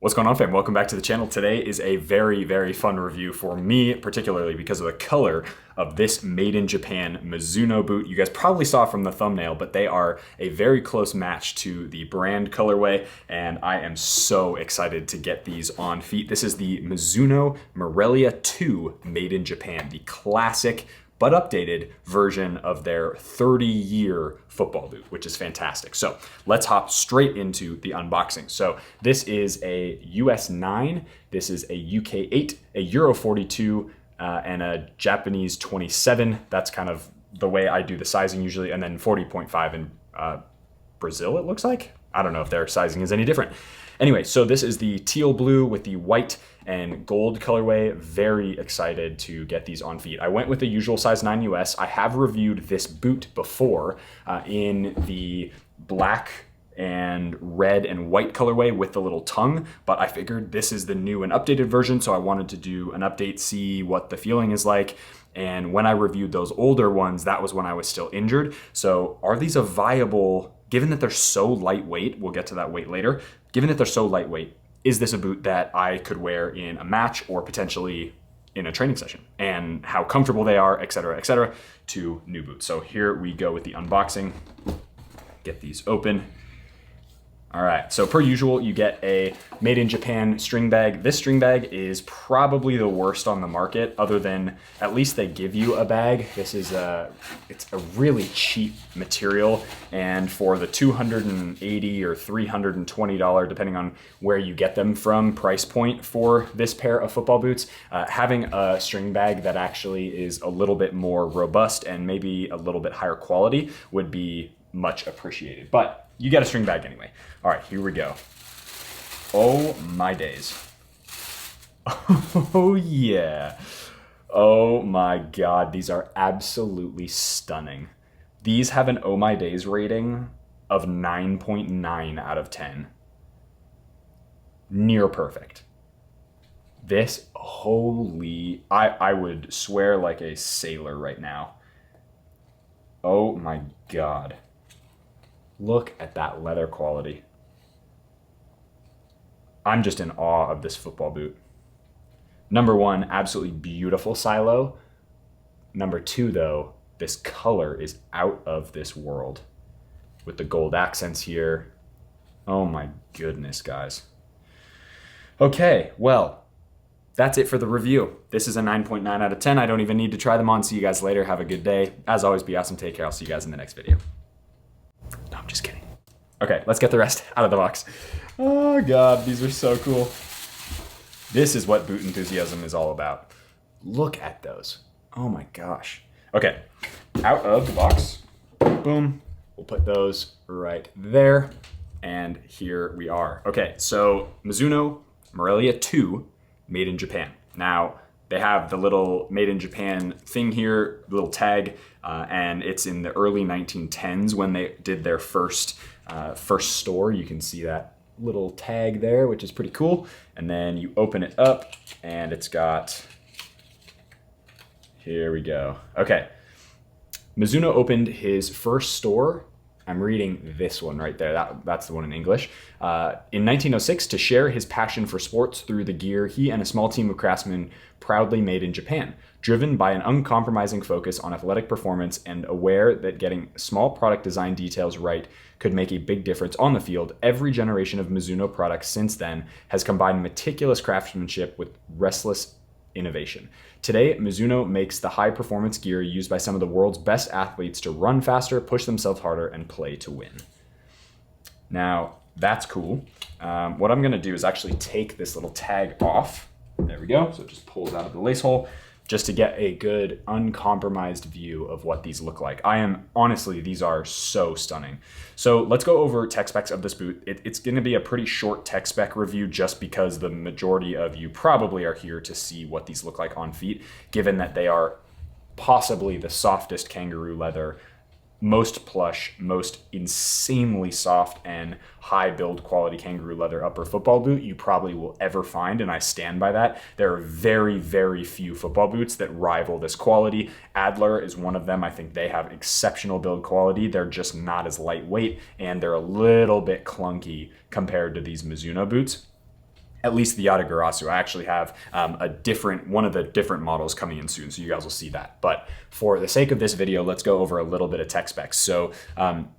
What's going on, fam? Welcome back to the channel. Today is a very, very fun review for me, particularly because of the color of this made in Japan Mizuno boot. You guys probably saw from the thumbnail, but they are a very close match to the brand colorway, and I am so excited to get these on feet. This is the Mizuno Morelia 2 made in Japan, the classic but updated version of their 30-year football boot, which is fantastic. So let's hop straight into the unboxing. So this is a US 9, this is a UK 8, a Euro 42, and a Japanese 27. That's kind of the way I do the sizing usually, and then 40.5 in Brazil, it looks like. I don't know if their sizing is any different. Anyway, so this is the teal blue with the white and gold colorway. Very excited to get these on feet. I went with the usual size 9 US. I have reviewed this boot before in the black and red and white colorway with the little tongue, but I figured this is the new and updated version, so I wanted to do an update, see what the feeling is like. And when I reviewed those older ones, that was when I was still injured. So are these a viable, given that they're so lightweight, we'll get to that weight later, given that they're so lightweight, is this a boot that I could wear in a match or potentially in a training session? And how comfortable they are, et cetera, to new boots. So here we go with the unboxing. Get these open. All right, so per usual, you get a made in Japan string bag. This string bag is probably the worst on the market, other than at least they give you a bag. This is it's a really cheap material, and for the $280 or $320, depending on where you get them from, price point for this pair of football boots, having a string bag that actually is a little bit more robust and maybe a little bit higher quality would be much appreciated. But you get a string bag anyway. All right, here we go. Oh my days. Oh yeah. Oh my God, these are absolutely stunning. These have an oh my days rating of 9.9 out of 10. Near perfect. This, holy, I would swear like a sailor right now. Oh my God. Look at that leather quality. I'm just in awe of this football boot. Number one, absolutely beautiful silo. Number two, though, this color is out of this world with the gold accents here. Oh my goodness, guys. Okay, well, that's it for the review. This is a 9.9 out of 10. I don't even need to try them on. See you guys later. Have a good day. As always, be awesome. Take care. I'll see you guys in the next video. No, I'm just kidding. Okay, let's get the rest out of the box. Oh God, these are so cool. This is what boot enthusiasm is all about. Look at those. Oh my gosh. Okay, out of the box. Boom. We'll put those right there. And here we are. Okay, so Mizuno Morelia 2 made in Japan. Now, they have the little made in Japan thing here, little tag, and it's in the early 1910s when they did their first store. You can see that little tag there, which is pretty cool. And then you open it up and it's got, here we go. Okay, Mizuno opened his first store. I'm reading this one right there. That's the one in English. In 1906, to share his passion for sports through the gear he and a small team of craftsmen proudly made in Japan. Driven by an uncompromising focus on athletic performance and aware that getting small product design details right could make a big difference on the field, every generation of Mizuno products since then has combined meticulous craftsmanship with restless innovation. Today, Mizuno makes the high-performance gear used by some of the world's best athletes to run faster, push themselves harder, and play to win. Now, that's cool. What I'm gonna do is actually take this little tag off. There we go. So it just pulls out of the lace hole just to get a good uncompromised view of what these look like. Honestly, these are so stunning. So let's go over tech specs of this boot. It's gonna be a pretty short tech spec review just because the majority of you probably are here to see what these look like on feet, given that they are possibly the softest kangaroo leather, most plush, most insanely soft and high build quality kangaroo leather upper football boot you probably will ever find, and I stand by that. There are very, very few football boots that rival this quality. Adler is one of them. I think they have exceptional build quality. They're just not as lightweight, and they're a little bit clunky compared to these Mizuno boots. at least the Yatagarasu. I actually have one of the different models coming in soon, so you guys will see that. But for the sake of this video, let's go over a little bit of tech specs. So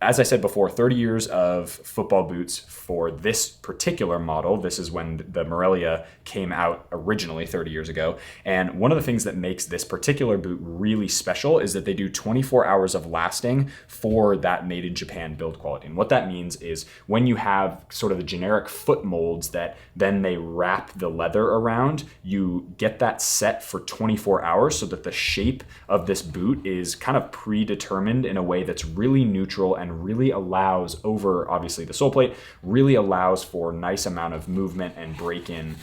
as I said before, 30 years of football boots for this particular model. This is when the Morelia came out originally 30 years ago. And one of the things that makes this particular boot really special is that they do 24 hours of lasting for that made in Japan build quality. And what that means is when you have sort of the generic foot molds that then they wrap the leather around, you get that set for 24 hours so that the shape of this boot is kind of predetermined in a way that's really neutral and really allows, over obviously the sole plate, really allows for nice amount of movement and break-in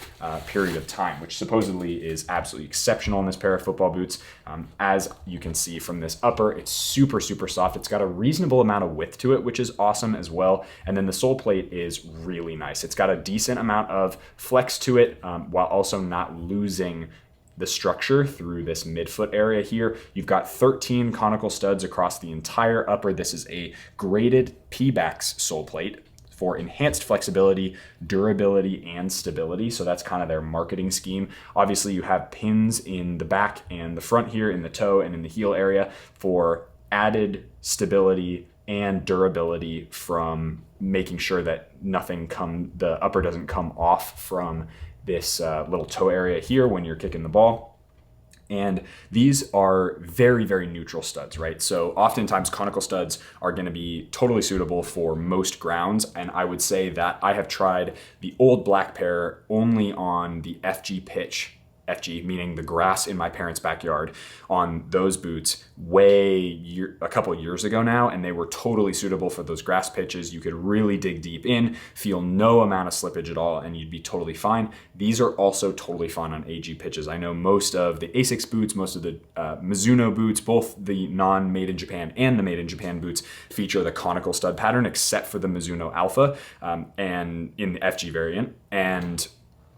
period of time, which supposedly is absolutely exceptional in this pair of football boots. As you can see from this upper, it's super, super soft. It's got a reasonable amount of width to it, which is awesome as well. And then the sole plate is really nice. It's got a decent amount of flex to it while also not losing the structure through this midfoot area here. You've got 13 conical studs across the entire upper. This is a graded P-backs sole plate for enhanced flexibility, durability, and stability. So that's kind of their marketing scheme. Obviously, you have pins in the back and the front here, in the toe and in the heel area for added stability and durability from making sure that the upper doesn't come off from this little toe area here when you're kicking the ball. And these are very, very neutral studs, right? So oftentimes conical studs are going to be totally suitable for most grounds. And I would say that I have tried the old black pair only on the FG pitch, FG meaning the grass in my parents' backyard, on those boots a couple of years ago now, and they were totally suitable for those grass pitches. You could really dig deep in, feel no amount of slippage at all, and you'd be totally fine. These are also totally fine on AG pitches. I know most of the ASICS boots, most of the Mizuno boots, both the non-made in Japan and the made in Japan boots feature the conical stud pattern, except for the Mizuno Alpha and in the FG variant. And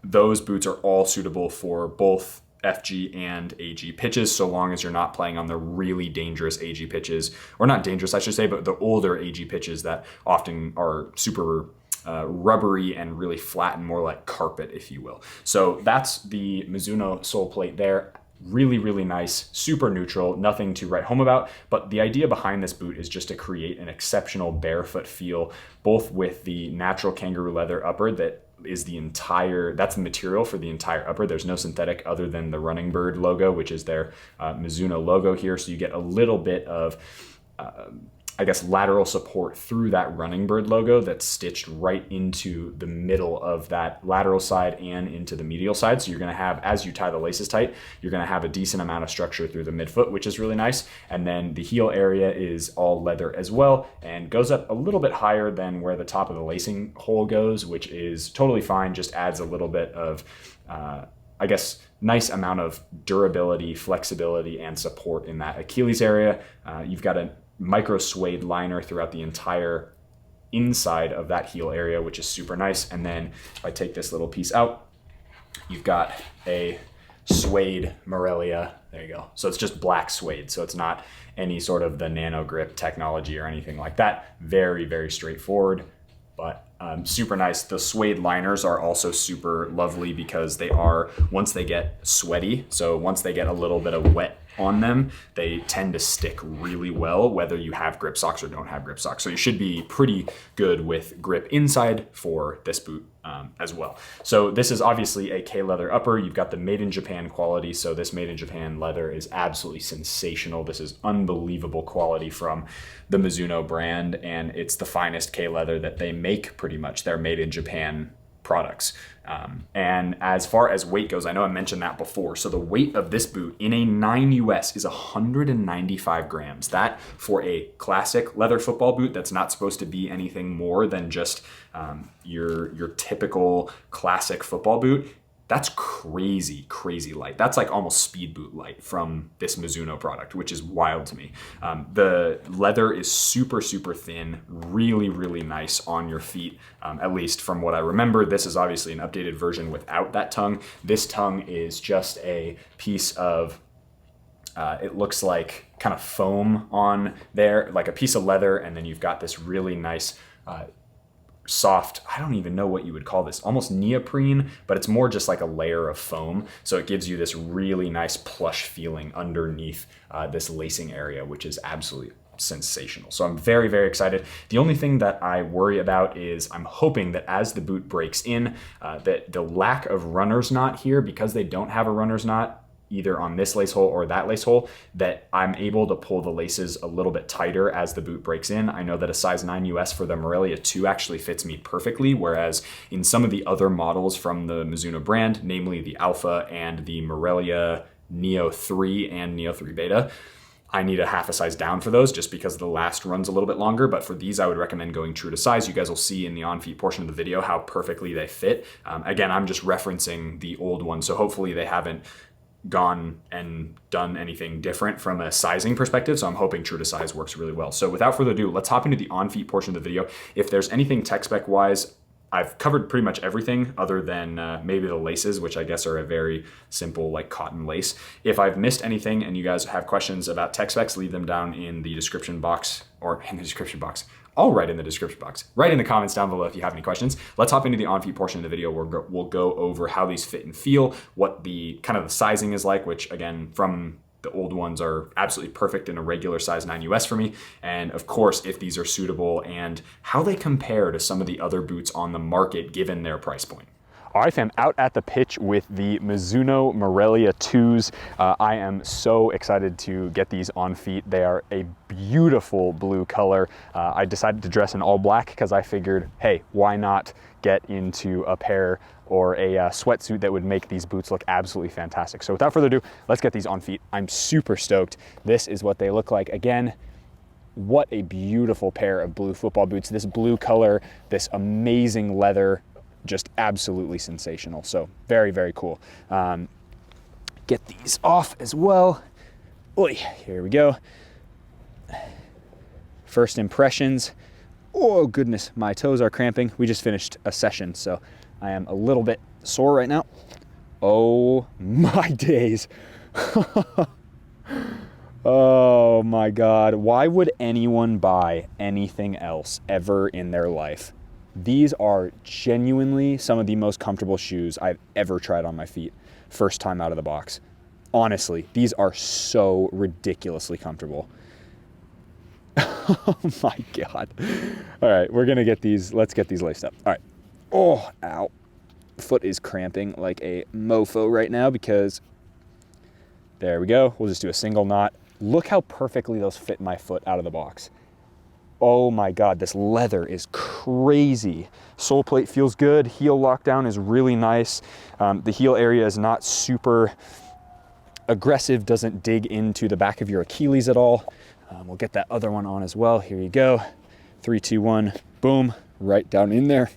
those boots are all suitable for both FG and AG pitches, so long as you're not playing on the really dangerous AG pitches, or not dangerous, I should say, but the older AG pitches that often are super rubbery and really flat and more like carpet, if you will. So that's the Mizuno sole plate there. Really, really nice, super neutral, nothing to write home about. But the idea behind this boot is just to create an exceptional barefoot feel, both with the natural kangaroo leather upper that's the material for the entire upper. There's no synthetic other than the Running Bird logo, which is their Mizuno logo here. So you get a little bit of lateral support through that Running Bird logo that's stitched right into the middle of that lateral side and into the medial side. So you're going to have, as you tie the laces tight, you're going to have a decent amount of structure through the midfoot, which is really nice. And then the heel area is all leather as well and goes up a little bit higher than where the top of the lacing hole goes, which is totally fine. Just adds a little bit of, nice amount of durability, flexibility, and support in that Achilles area. You've got a micro suede liner throughout the entire inside of that heel area, which is super nice. And then if I take this little piece out, you've got a suede Morelia. There you go. So it's just black suede. So it's not any sort of the nano grip technology or anything like that. Very, very straightforward, but super nice. The suede liners are also super lovely because they are, once they get sweaty, so once they get a little bit of wet on them, they tend to stick really well, whether you have grip socks or don't have grip socks. So you should be pretty good with grip inside for this boot as well. So this is obviously a K leather upper. You've got the made in Japan quality. So this made in Japan leather is absolutely sensational. This is unbelievable quality from the Mizuno brand, and it's the finest K leather that they make pretty much. They're made in Japan products. And as far as weight goes, I know I mentioned that before. So the weight of this boot in a 9 US is 195 grams. That, for a classic leather football boot that's not supposed to be anything more than just your typical classic football boot, that's crazy, crazy light. That's like almost speed boot light from this Mizuno product, which is wild to me. The leather is super, super thin, really, really nice on your feet, at least from what I remember. This is obviously an updated version without that tongue. This tongue is just a piece of, it looks like kind of foam on there, like a piece of leather, and then you've got this really nice soft, I don't even know what you would call this, almost neoprene, but it's more just like a layer of foam. So it gives you this really nice plush feeling underneath this lacing area, which is absolutely sensational. So I'm very, very excited. The only thing that I worry about is I'm hoping that as the boot breaks in, that the lack of runner's knot here, because they don't have a runner's knot either on this lace hole or that lace hole, that I'm able to pull the laces a little bit tighter as the boot breaks in. I know that a size 9 US for the Morelia 2 actually fits me perfectly, whereas in some of the other models from the Mizuno brand, namely the Alpha and the Morelia Neo 3 and Neo 3 Beta, I need a half a size down for those just because the last run's a little bit longer. But for these, I would recommend going true to size. You guys will see in the on-feet portion of the video how perfectly they fit. Again, I'm just referencing the old one, so hopefully they haven't gone and done anything different from a sizing perspective. So I'm hoping true to size works really well. So without further ado, let's hop into the on-feet portion of the video. If there's anything tech spec wise, I've covered pretty much everything other than maybe the laces, which I guess are a very simple like cotton lace. If I've missed anything and you guys have questions about tech specs, leave them down in the description box or in the description box. I'll write in the description box. Write in the comments down below if you have any questions. Let's hop into the on-feet portion of the video where we'll go over how these fit and feel, what the kind of the sizing is like, which again, from the old ones are absolutely perfect in a regular size 9 US for me. And of course, if these are suitable and how they compare to some of the other boots on the market given their price point. All right, fam, out at the pitch with the Mizuno Morelia 2s. I am so excited to get these on feet. They are a beautiful blue color. I decided to dress in all black because I figured, hey, why not get into a pair or a sweatsuit that would make these boots look absolutely fantastic. So without further ado, let's get these on feet. I'm super stoked. This is what they look like. Again, what a beautiful pair of blue football boots. This blue color, this amazing leather, just absolutely sensational. So very, very cool. Get these off as well. Oy, here we go. First impressions. Oh goodness, my toes are cramping. We just finished a session, so I am a little bit sore right now. Oh my days. Oh my God. Why would anyone buy anything else ever in their life? These are genuinely some of the most comfortable shoes I've ever tried on my feet, first time out of the box. Honestly, these are so ridiculously comfortable. Oh my God. All right, we're gonna get these, let's get these laced up. All right. Oh, ow. Foot is cramping like a mofo right now because, there we go. We'll just do a single knot. Look how perfectly those fit my foot out of the box. Oh my God, this leather is crazy. Sole plate feels good. Heel lockdown is really nice. The heel area is not super aggressive, doesn't dig into the back of your Achilles at all. We'll get that other one on as well. Here you go. 3, 2, 1, boom, right down in there.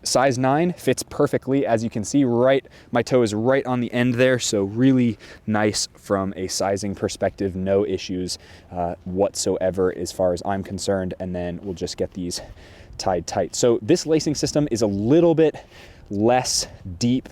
Size 9 fits perfectly. As you can see, right, my toe is right on the end there. So really nice from a sizing perspective, no issues whatsoever as far as I'm concerned. And then we'll just get these tied tight. So this lacing system is a little bit less deep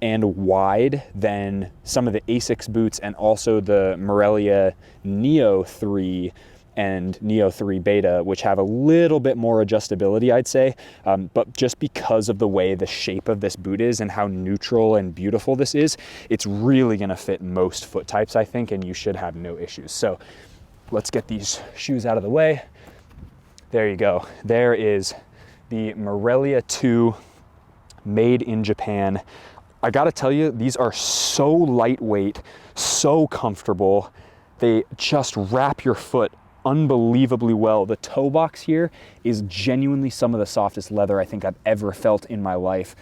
and wide than some of the Asics boots and also the Morelia Neo 3 and Neo 3 Beta, which have a little bit more adjustability, I'd say. But just because of the way the shape of this boot is and how neutral and beautiful this is, it's really gonna fit most foot types, I think, and you should have no issues. So let's get these shoes out of the way. There you go. There is the Morelia 2 made in Japan. I gotta tell you, these are so lightweight, so comfortable. They just wrap your foot unbelievably well. The toe box here is genuinely some of the softest leather I think I've ever felt in my life.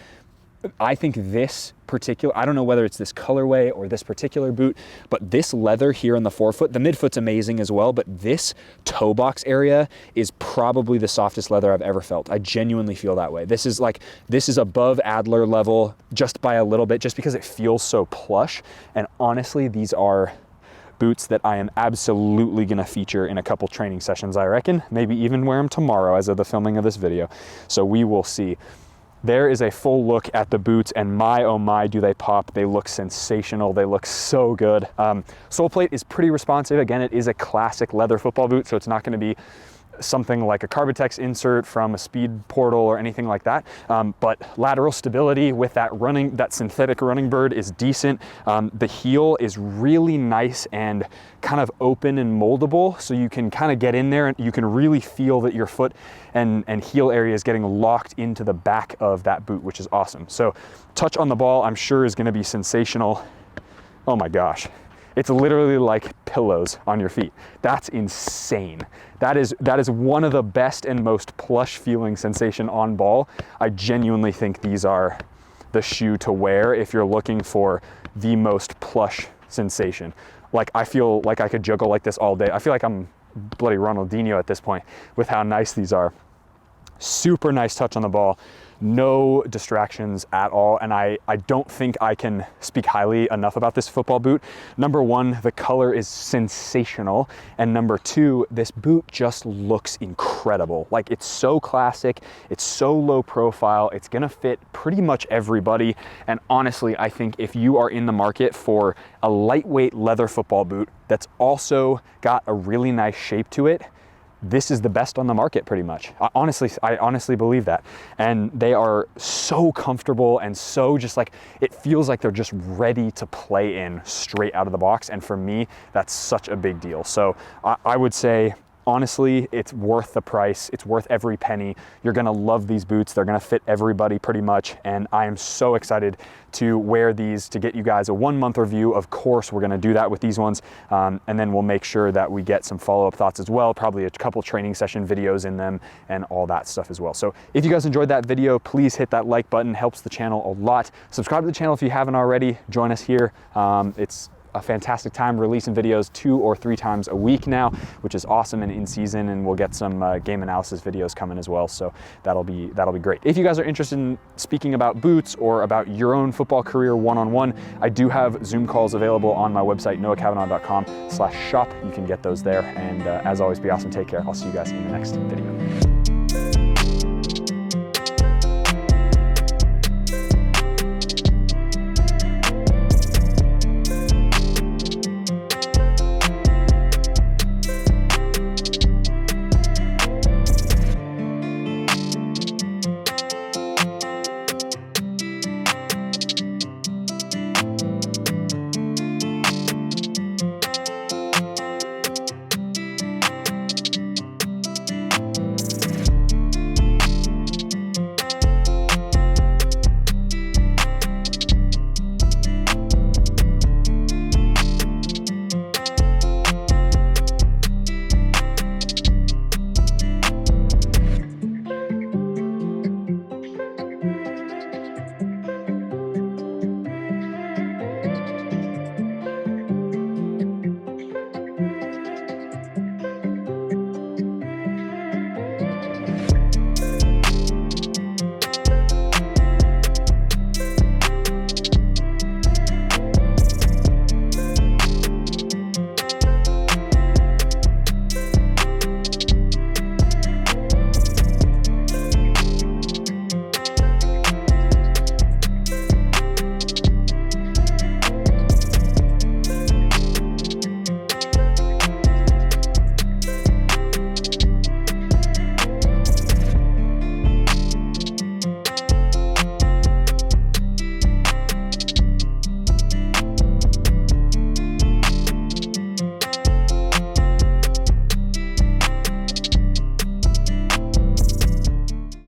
I think this particular, I don't know whether it's this colorway or this particular boot, but this leather here in the forefoot, the midfoot's amazing as well, but this toe box area is probably the softest leather I've ever felt. I genuinely feel that way. This is above Adler level just by a little bit, just because it feels so plush. And honestly, these are boots that I am absolutely gonna feature in a couple training sessions, I reckon. Maybe even wear them tomorrow as of the filming of this video. So we will see. There is a full look at the boots, and my, oh my, do they pop. They look sensational. They look so good. Sole plate is pretty responsive. Again, it is a classic leather football boot, so it's not gonna be something like a Carbitex insert from a speed portal or anything like that. But lateral stability with that synthetic running bird is decent. The heel is really nice and kind of open and moldable, so you can kind of get in there and you can really feel that your foot and heel area is getting locked into the back of that boot, which is awesome. So touch on the ball, I'm sure, is going to be sensational. Oh my gosh. It's literally like pillows on your feet. That's insane. That is one of the best and most plush feeling sensation on ball. I genuinely think these are the shoe to wear if you're looking for the most plush sensation. Like, I feel like I could juggle like this all day. I feel like I'm bloody Ronaldinho at this point with how nice these are. Super nice touch on the ball. No distractions at all, and I don't think I can speak highly enough about this football boot. Number one, the color is sensational, and number two, this boot just looks incredible. Like, it's so classic, it's so low profile, it's gonna fit pretty much everybody, and honestly, I think if you are in the market for a lightweight leather football boot that's also got a really nice shape to it, this is the best on the market pretty much. I honestly believe that. And they are so comfortable and so just like, it feels like they're just ready to play in straight out of the box. And for me, that's such a big deal. So I would say, honestly, it's worth the price. It's worth every penny. You're gonna love these boots. They're gonna fit everybody pretty much. And I am so excited to wear these to get you guys a 1 month review. Of course, we're gonna do that with these ones. And then we'll make sure that we get some follow-up thoughts as well, probably a couple training session videos in them and all that stuff as well. So if you guys enjoyed that video, please hit that like button, helps the channel a lot. Subscribe to the channel if you haven't already. Join us here. It's a fantastic time releasing videos 2 or 3 times a week now, which is awesome and in season, and we'll get some game analysis videos coming as well, so that'll be great. If you guys are interested in speaking about boots or about your own football career one-on-one, I do have Zoom calls available on my website, noahcavanaugh.com/shop. You can get those there, and as always, be awesome, take care. I'll see you guys in the next video.